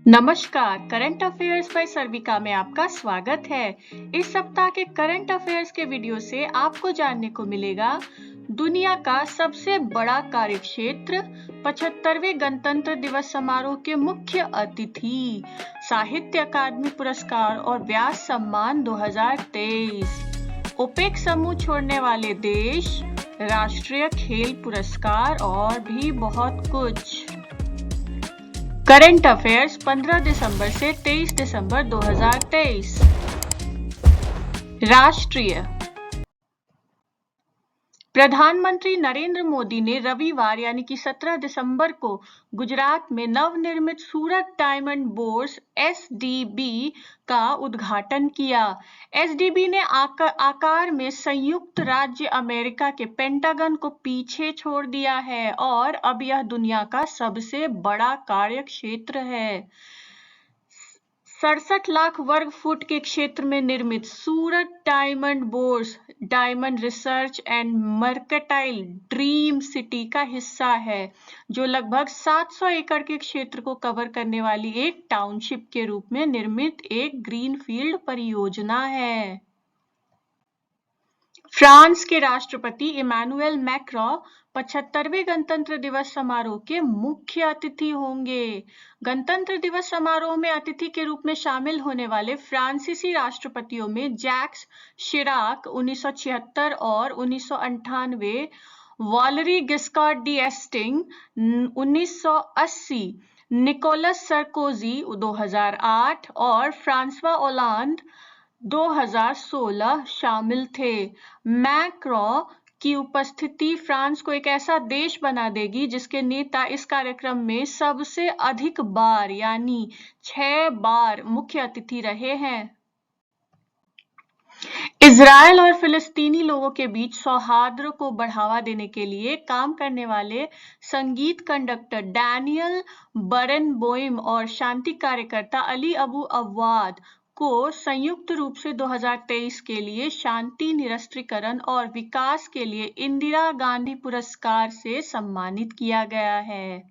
नमस्कार, current affairs bye सर्विका में आपका स्वागत है। इस सप्ताह के करंट अफेयर्स के वीडियो से आपको जानने को मिलेगा दुनिया का सबसे बड़ा कार्यक्षेत्र, 75वें गणतंत्र दिवस समारोह के मुख्य अतिथि, साहित्य अकादमी पुरस्कार और व्यास सम्मान 2023, ओपेक समूह छोड़ने वाले देश, राष्ट्रीय खेल पुरस्कार और भी बहुत कुछ। करंट अफेयर्स 15 दिसंबर से 23 दिसंबर 2023। राष्ट्रीय प्रधानमंत्री नरेंद्र मोदी ने रविवार यानी कि 17 दिसंबर को गुजरात में नवनिर्मित सूरत डायमंड बोर्स एसडीबी का उद्घाटन किया। एसडीबी ने आकार में संयुक्त राज्य अमेरिका के पेंटागन को पीछे छोड़ दिया है और अब यह दुनिया का सबसे बड़ा कार्यक्षेत्र है। 67 लाख वर्ग फुट के क्षेत्र में निर्मित Surat diamond bourse diamond research and mercantile dream city का हिस्सा है, जो लगभग 700 एकड़ के क्षेत्र को कवर करने वाली एक टाउनशिप के रूप में निर्मित एक ग्रीनफील्ड परियोजना है। फ्रांस के राष्ट्रपति इमैनुएल मैक्रों 75वें गणतंत्र दिवस समारोह के मुख्य अतिथि होंगे। गणतंत्र दिवस समारोह में अतिथि के रूप में शामिल होने वाले फ्रांसीसी राष्ट्रपतियों में जैक्स शिराक 1976 और 1998, वालेरी गिस्कार्ड d'Estaing 1980, निकोलस सरकोजी 2008 और फ्रांसवा ओलांद 2016 शामिल थे। मैक्रों की उपस्थिति फ्रांस को एक ऐसा देश बना देगी जिसके नेता इस कार्यक्रम में सबसे अधिक बार यानी 6 बार मुख्य अतिथि रहे हैं। इजरायल और फिलिस्तीनी लोगों के बीच सौहार्द को बढ़ावा देने के लिए काम करने वाले संगीत कंडक्टर डैनियल बरेनबोइम और शांति कार्यकर्ता अली अबू अव्वाद को संयुक्त रूप से 2023 के लिए शांति, निरस्त्रीकरण और विकास के लिए इंदिरा गांधी पुरस्कार से सम्मानित किया गया है।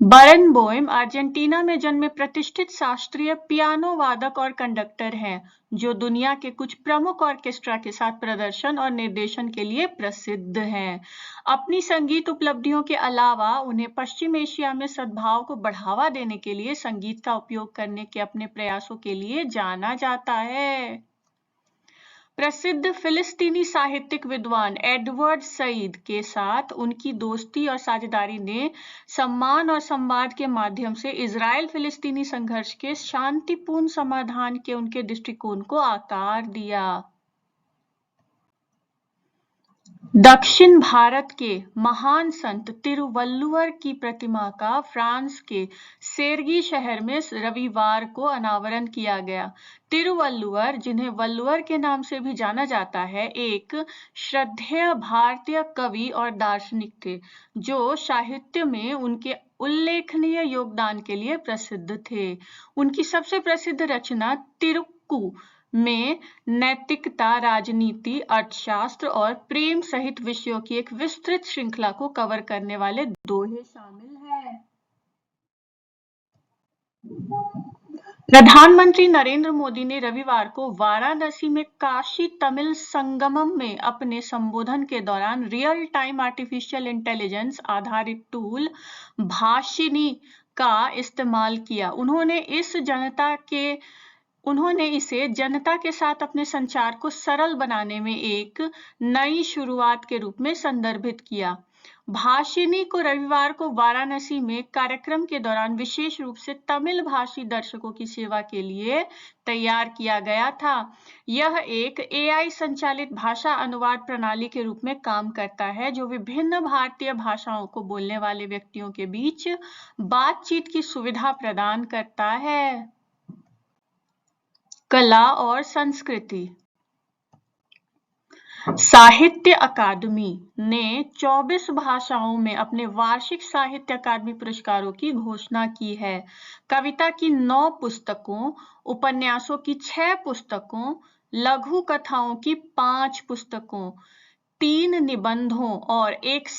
बरेनबोइम अर्जेंटीना में जन्मे प्रतिष्ठित शास्त्रीय पियानो वादक और कंडक्टर हैं, जो दुनिया के कुछ प्रमुख ऑर्केस्ट्रा के साथ प्रदर्शन और निर्देशन के लिए प्रसिद्ध हैं। अपनी संगीत उपलब्धियों के अलावा उन्हें पश्चिम एशिया में सद्भाव को बढ़ावा देने के लिए संगीत का उपयोग करने के अपने प्रयासों के लिए जाना जाता है। प्रसिद्ध फिलिस्तीनी साहित्यिक विद्वान एडवर्ड सईद के साथ उनकी दोस्ती और साझेदारी ने सम्मान और संवाद के माध्यम से इजरायल फिलिस्तीनी संघर्ष के शांतिपूर्ण समाधान के उनके दृष्टिकोण को आकार दिया। दक्षिण भारत के महान संत तिरुवल्लुवर की प्रतिमा का फ्रांस के सेरगी शहर में रविवार को अनावरण किया गया। तिरुवल्लुवर, जिन्हें वल्लुवर के नाम से भी जाना जाता है, एक श्रद्धेय भारतीय कवि और दार्शनिक थे, जो साहित्य में उनके उल्लेखनीय योगदान के लिए प्रसिद्ध थे। उनकी सबसे प्रसिद्ध रचना तिरुक्कु में नैतिकता, राजनीति, अर्थशास्त्र और प्रेम सहित विषयों की एक विस्तृत श्रृंखला को कवर करने वाले दोहे शामिल हैं। प्रधानमंत्री नरेंद्र मोदी ने रविवार को वाराणसी में काशी तमिल संगमम में अपने संबोधन के दौरान रियल टाइम आर्टिफिशियल इंटेलिजेंस आधारित टूल भाषिनी का इस्तेमाल किया। उन्होंने इसे जनता के साथ अपने संचार को सरल बनाने में एक नई शुरुआत के रूप में संदर्भित किया। भाषिनी को रविवार को वाराणसी में कार्यक्रम के दौरान विशेष रूप से तमिल भाषी दर्शकों की सेवा के लिए तैयार किया गया था। यह एक एआई संचालित भाषा अनुवाद प्रणाली के रूप में काम करता है, जो विभिन्न भारतीय भाषाओं को बोलने वाले व्यक्तियों के बीच बातचीत की सुविधा प्रदान करता है। कला और संस्कृति। साहित्य अकादमी ने 24 भाषाओं में अपने वार्षिक साहित्य अकादमी पुरस्कारों की घोषणा की है। कविता की 9 पुस्तकों, उपन्यासों की 6 पुस्तकों, लघु कथाओं की 5 पुस्तकों, 3 निबंधों और एक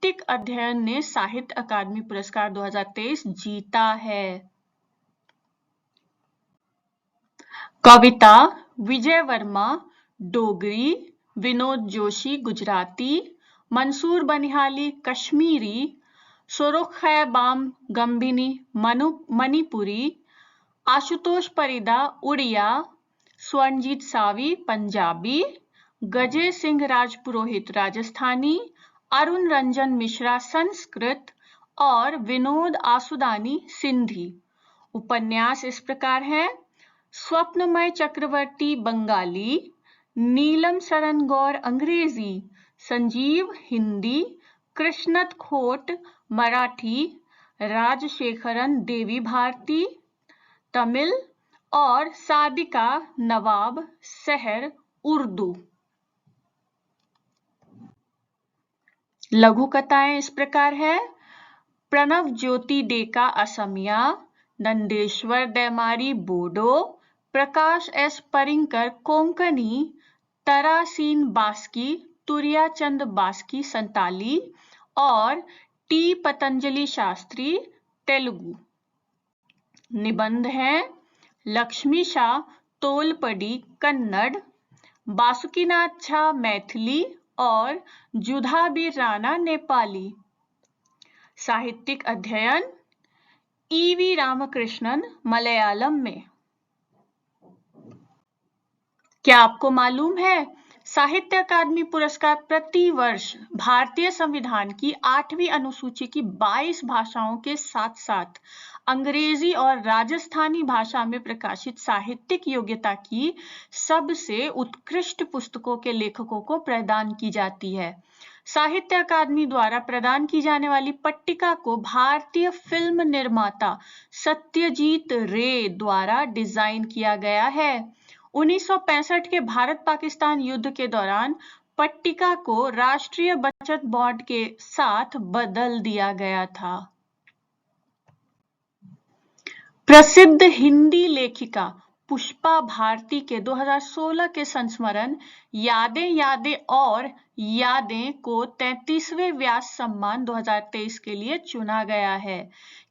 साहित्यिक अध्ययन ने साहित्य अकादमी पुरस्कार 2023 जीता है? कविता विजय वर्मा डोगरी, विनोद जोशी गुजराती, मंसूर बनिहाली कश्मीरी, सोरोखैबाम गंभिनी मणिपुरी, आशुतोष परिदा उड़िया, स्वर्णजीत सावी पंजाबी, गजय सिंह राजपुरोहित राजस्थानी, अरुण रंजन मिश्रा संस्कृत और विनोद आसुदानी सिंधी। उपन्यास इस प्रकार है: स्वप्नमय चक्रवर्ती बंगाली, नीलम सरन गौर अंग्रेजी, संजीव हिंदी, कृष्णत खोट मराठी, राजशेखरन देवी भारती तमिल और सादिका नवाब सहर उर्दू। लघु कथाएं इस प्रकार है: प्रणव ज्योति डेका असमिया, नंदेश्वर दैमारी बोडो, प्रकाश एस परिंकर कोंकणी, तरासीन बास्की तुरियाचंद बास्की संताली और टी पतंजलि शास्त्री तेलुगु। निबंध है: लक्ष्मी शाह तोलपड़ी कन्नड़, बासुकीनाथ झा मैथिली और जुधाबीर राणा नेपाली। साहित्यिक अध्ययन ईवी रामकृष्णन मलयालम में। क्या आपको मालूम है साहित्य अकादमी पुरस्कार प्रति वर्ष भारतीय संविधान की 8वीं अनुसूची की 22 भाषाओं के साथ साथ अंग्रेजी और राजस्थानी भाषा में प्रकाशित साहित्यिक योग्यता की सबसे उत्कृष्ट पुस्तकों के लेखकों को प्रदान की जाती है। साहित्य अकादमी द्वारा प्रदान की जाने वाली पट्टिका को भारतीय फिल्म निर्माता सत्यजीत रे द्वारा डिजाइन किया गया है। 1965 के भारत पाकिस्तान युद्ध के दौरान पट्टिका को राष्ट्रीय बचत बोर्ड के साथ बदल दिया गया था। प्रसिद्ध हिंदी लेखिका पुष्पा भारती के 2016 के संस्मरण यादें यादें और यादें को 33वें व्यास सम्मान 2023 के लिए चुना गया है।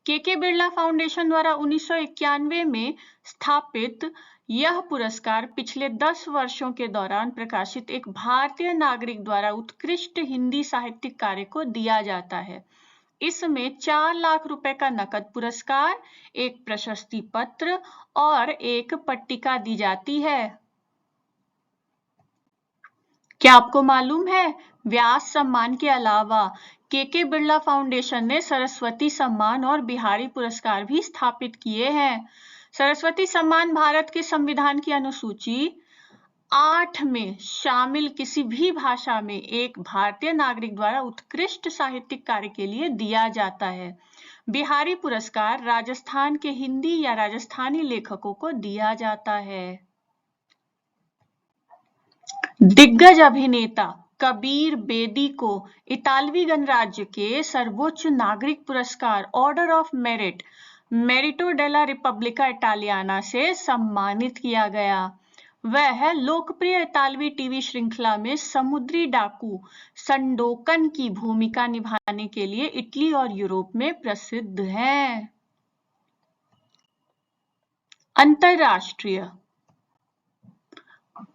के बिरला फाउंडेशन द्वारा 1991 में स्थापित यह पुरस्कार पिछले 10 वर्षों के दौरान प्रकाशित एक भारतीय नागरिक द्वारा उत्कृष्ट हिंदी साहित्यिक कार्य को दिया जाता है। इसमें 4 लाख रुपए का नकद पुरस्कार, एक प्रशस्ति पत्र और एक पट्टिका दी जाती है। क्या आपको मालूम है व्यास सम्मान के अलावा के बिरला फाउंडेशन ने सरस्वती सम्मान और बिहारी पुरस्कार भी स्थापित किए हैं। सरस्वती सम्मान भारत के संविधान की अनुसूची 8 में शामिल किसी भी भाषा में एक भारतीय नागरिक द्वारा उत्कृष्ट साहित्यिक कार्य के लिए दिया जाता है। बिहारी पुरस्कार राजस्थान के हिंदी या राजस्थानी लेखकों को दिया जाता है। दिग्गज अभिनेता कबीर बेदी को इतालवी गणराज्य के सर्वोच्च नागरिक पुरस्कार ऑर्डर ऑफ मेरिट मेरिटो डेला रिपब्लिका इटालियाना से सम्मानित किया गया। वह लोकप्रिय इतालवी टीवी श्रृंखला में समुद्री डाकू संडोकन की भूमिका निभाने के लिए इटली और यूरोप में प्रसिद्ध हैं। अंतरराष्ट्रीय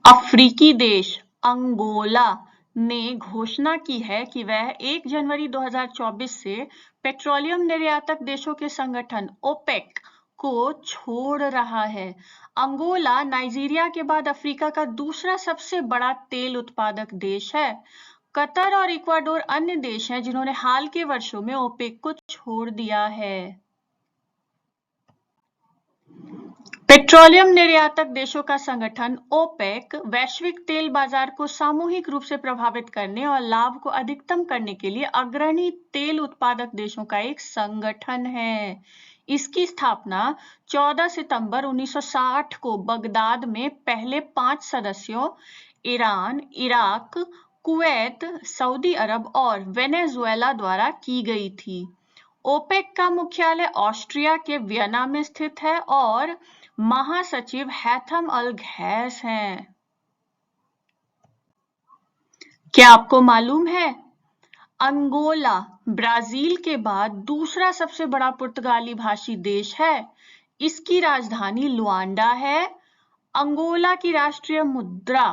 अफ्रीकी देश अंगोला ने घोषणा की है कि वह 1 जनवरी 2024 से पेट्रोलियम निर्यातक देशों के संगठन ओपेक को छोड़ रहा है। अंगोला नाइजीरिया के बाद अफ्रीका का दूसरा सबसे बड़ा तेल उत्पादक देश है। कतर और इक्वाडोर अन्य देश हैं जिन्होंने हाल के वर्षों में ओपेक को छोड़ दिया है। पेट्रोलियम निर्यातक देशों का संगठन ओपेक वैश्विक तेल बाजार को सामूहिक रूप से प्रभावित करने और लाभ को अधिकतम करने के लिए अग्रणी तेल उत्पादक देशों का एक संगठन है। इसकी स्थापना 14 सितंबर 1960 को बगदाद में पहले 5 सदस्यों ईरान, इराक, कुवैत, सऊदी अरब और वेनेजुएला द्वारा की गई थी। ओपेक का मुख्यालय ऑस्ट्रिया के वियना में स्थित है और महासचिव हैथम अल घैस हैं। क्या आपको मालूम है अंगोला ब्राजील के बाद दूसरा सबसे बड़ा पुर्तगाली भाषी देश है। इसकी राजधानी लुआंडा है। अंगोला की राष्ट्रीय मुद्रा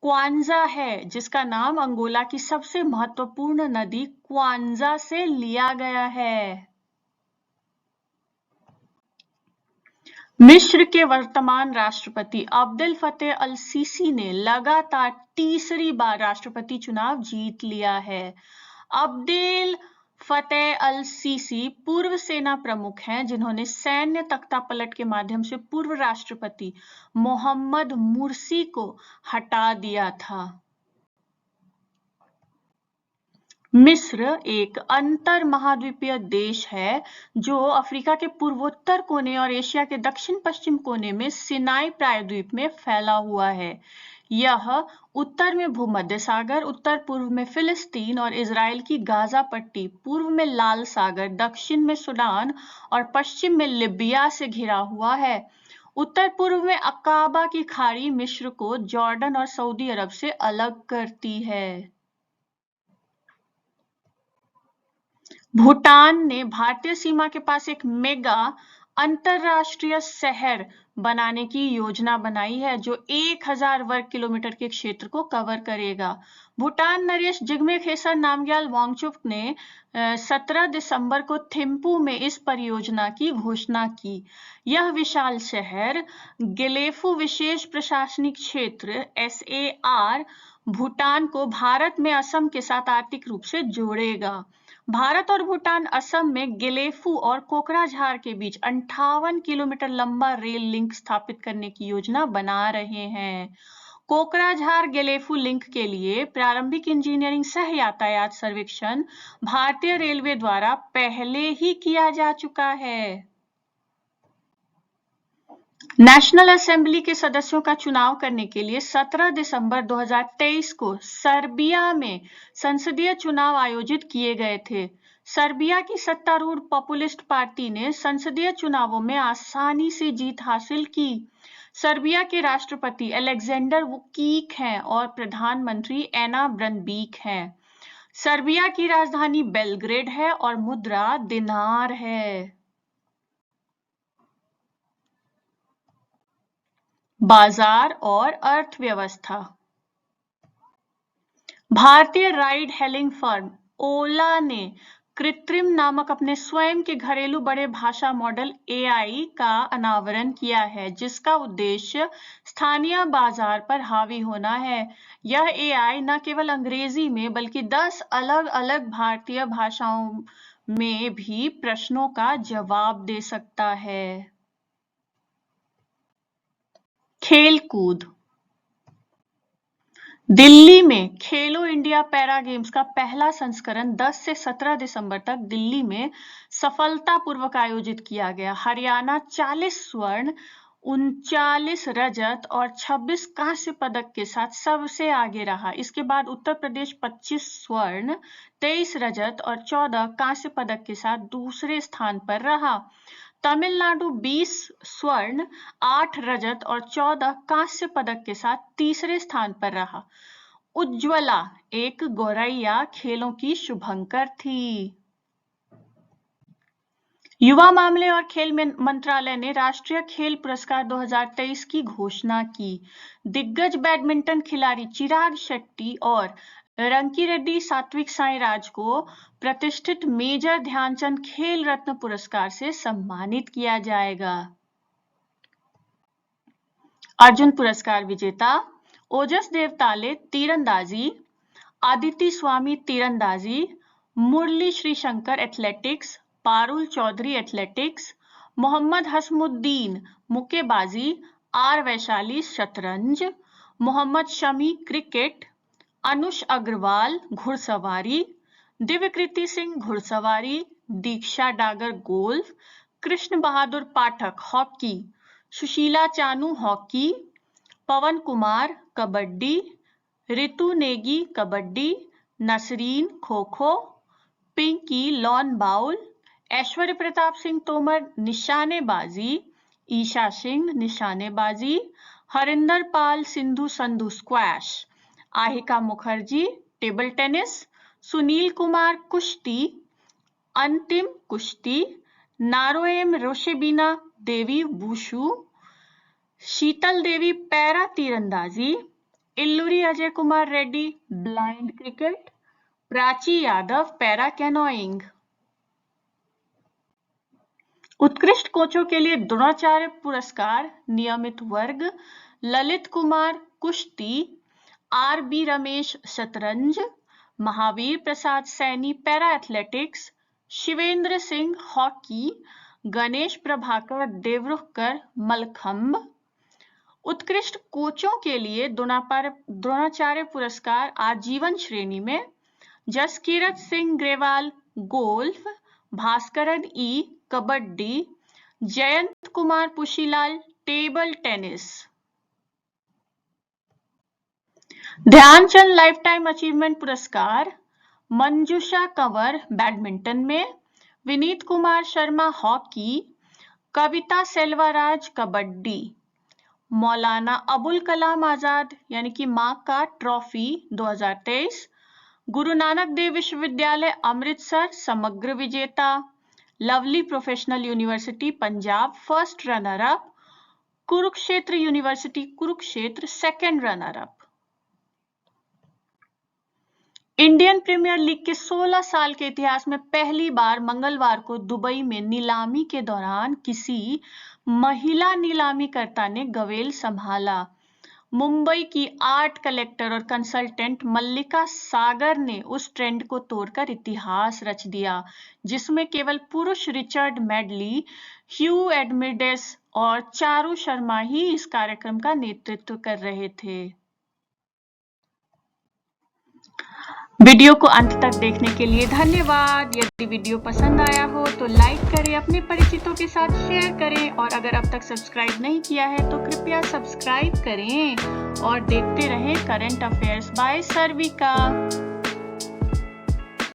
क्वांजा है, जिसका नाम अंगोला की सबसे महत्वपूर्ण नदी क्वांजा से लिया गया है। मिस्र के वर्तमान राष्ट्रपति अब्देल फतेह अल सीसी ने लगातार तीसरी बार राष्ट्रपति चुनाव जीत लिया है। अब्देल फतेह अल सीसी पूर्व सेना प्रमुख हैं, जिन्होंने सैन्य तख्तापलट के माध्यम से पूर्व राष्ट्रपति मोहम्मद मुर्सी को हटा दिया था। मिस्र एक अंतर महाद्वीपीय देश है जो अफ्रीका के पूर्वोत्तर कोने और एशिया के दक्षिण पश्चिम कोने में सिनाई प्रायद्वीप में फैला हुआ है। यह उत्तर में भूमध्य सागर, उत्तर पूर्व में फिलिस्तीन और इजराइल की गाजा पट्टी, पूर्व में लाल सागर, दक्षिण में सूडान और पश्चिम में लिबिया से घिरा हुआ है। उत्तर पूर्व में अकाबा की खाड़ी मिस्र को जॉर्डन और सऊदी अरब से अलग करती है। भूटान ने भारतीय सीमा के पास एक मेगा अंतरराष्ट्रीय शहर बनाने की योजना बनाई है, जो 1000 वर्ग किलोमीटर के क्षेत्र को कवर करेगा। भूटान नरेश जिग्मे खेसर नामग्याल वांगचुक ने 17 दिसंबर को थिम्पू में इस परियोजना की घोषणा की। यह विशाल शहर गेलेफू विशेष प्रशासनिक क्षेत्र SAR भूटान को भारत में असम के साथ आर्थिक रूप से जोड़ेगा। भारत और भूटान असम में गेलेफू और कोकराझार के बीच 58 किलोमीटर लंबा रेल लिंक स्थापित करने की योजना बना रहे हैं। कोकराझार गेलेफू लिंक के लिए प्रारंभिक इंजीनियरिंग सह यातायात सर्वेक्षण भारतीय रेलवे द्वारा पहले ही किया जा चुका है। नेशनल असेंबली के सदस्यों का चुनाव करने के लिए 17 दिसंबर 2023 को सर्बिया में संसदीय चुनाव आयोजित किए गए थे। सर्बिया की सत्तारूढ़ पॉपुलिस्ट पार्टी ने संसदीय चुनावों में आसानी से जीत हासिल की। सर्बिया के राष्ट्रपति अलेक्जेंडर वुकीक हैं और प्रधानमंत्री एना ब्रनबीक हैं। सर्बिया की राजधानी बेलग्रेड है और मुद्रा दिनार है। बाजार और अर्थव्यवस्था। भारतीय राइड हेलिंग फर्म ओला ने कृत्रिम नामक अपने स्वयं के घरेलू बड़े भाषा मॉडल AI का अनावरण किया है, जिसका उद्देश्य स्थानीय बाजार पर हावी होना है। यह AI न केवल अंग्रेजी में बल्कि 10 अलग-अलग भारतीय भाषाओं में भी प्रश्नों का जवाब दे सकता है। खेलकूद। दिल्ली में खेलो इंडिया पैरा गेम्स का पहला संस्करण 10 से 17 दिसंबर तक दिल्ली में सफलतापूर्वक आयोजित किया गया। हरियाणा 40 स्वर्ण, 39 रजत और 26 कांस्य पदक के साथ सबसे आगे रहा। इसके बाद उत्तर प्रदेश 25 स्वर्ण, 23 रजत और 14 कांस्य पदक के साथ दूसरे स्थान पर रहा। तमिलनाडु 20 स्वर्ण, 8 रजत और 14 कांस्य पदक के साथ तीसरे स्थान पर रहा। उज्ज्वला एक गौरैया खेलों की शुभंकर थी। युवा मामले और खेल मंत्रालय ने राष्ट्रीय खेल पुरस्कार 2023 की घोषणा की। दिग्गज बैडमिंटन खिलाड़ी चिराग शेट्टी और रंकीरेड्डी सात्विक साईराज को प्रतिष्ठित मेजर ध्यानचंद खेल रत्न पुरस्कार से सम्मानित किया जाएगा। अर्जुन पुरस्कार विजेता ओजस देवताले तीरंदाजी, आदिति स्वामी तीरंदाजी, मुरली श्रीशंकर एथलेटिक्स, पारुल चौधरी एथलेटिक्स, मोहम्मद हसमुद्दीन मुक्केबाजी, R वैशाली शतरंज, मोहम्मद शमी क्रिकेट, अनुष अग्रवाल घुड़सवारी, दिव्यकृति सिंह घुड़सवारी, Diksha Dagar golf, Krishan Bahadur Pathak hockey, Sushila Chanu hockey, Pawan Kumar kabaddi, Ritu Negi kabaddi, Nasreen kho kho, Pinki lawn bowl, Aishwary Pratap Singh Tomar निशानेबाजी, ईशा सिंह निशानेबाजी, Harinder Pal Sindhu Sandhu squash, Ayhika Mukherjee table tennis, Sunil Kumar कुश्ती, अंतिम कुश्ती, नारोएम रोशेबिना देवी वुशु, शीतल देवी पैरा तीरंदाजी, Illuri Ajay Kumar Reddy blind cricket, Prachi Yadav para canoeing. उत्कृष्ट कोचों के लिए द्रोणाचार्य पुरस्कार नियमित वर्ग, ललित कुमार कुश्ती, आर.बी. रमेश शतरंज, Mahavir Prasad Saini para athletics, Shivendra Singh hockey, Ganesh Prabhakar Devrukhkar mallakhamb. उत्कृष्ट कोचों के लिए द्रोणाचार्य पुरस्कार आजीवन श्रेणी में Jaskirat Singh Grewal golf, Bhaskaran E kabaddi, Jayanta Kumar Pushilal table tennis. Dhyan Chand lifetime achievement पुरस्कार मंजुषा कंवर बैडमिंटन में, विनीत कुमार शर्मा हॉकी, कविता सेल्वाराज कबड्डी। मौलाना अबुल कलाम आजाद यानी कि मां का ट्रॉफी 2023, गुरु नानक देव विश्वविद्यालय अमृतसर समग्र विजेता, lovely professional university Punjab first runner up, Kurukshetra university Kurukshetra second runner up. Indian premier league के 16 साल के इतिहास में पहली बार मंगलवार को दुबई में नीलामी के दौरान किसी महिला नीलामीकर्ता ने गवेल संभाला। मुंबई की आर्ट कलेक्टर और कंसल्टेंट मल्लिका सागर ने उस ट्रेंड को तोड़कर इतिहास रच दिया, जिसमें केवल पुरुष रिचर्ड मेडली, ह्यू एडमिडेस और चारू शर्मा ही इस कार्यक्रम का नेतृत्व कर रहे थे। वीडियो को अंत तक देखने के लिए धन्यवाद। यदि वीडियो पसंद आया हो तो लाइक करें, अपने परिचितों के साथ शेयर करें और अगर अब तक सब्सक्राइब नहीं किया है तो कृपया सब्सक्राइब करें और देखते रहें करंट अफेयर्स बाय सर्विका।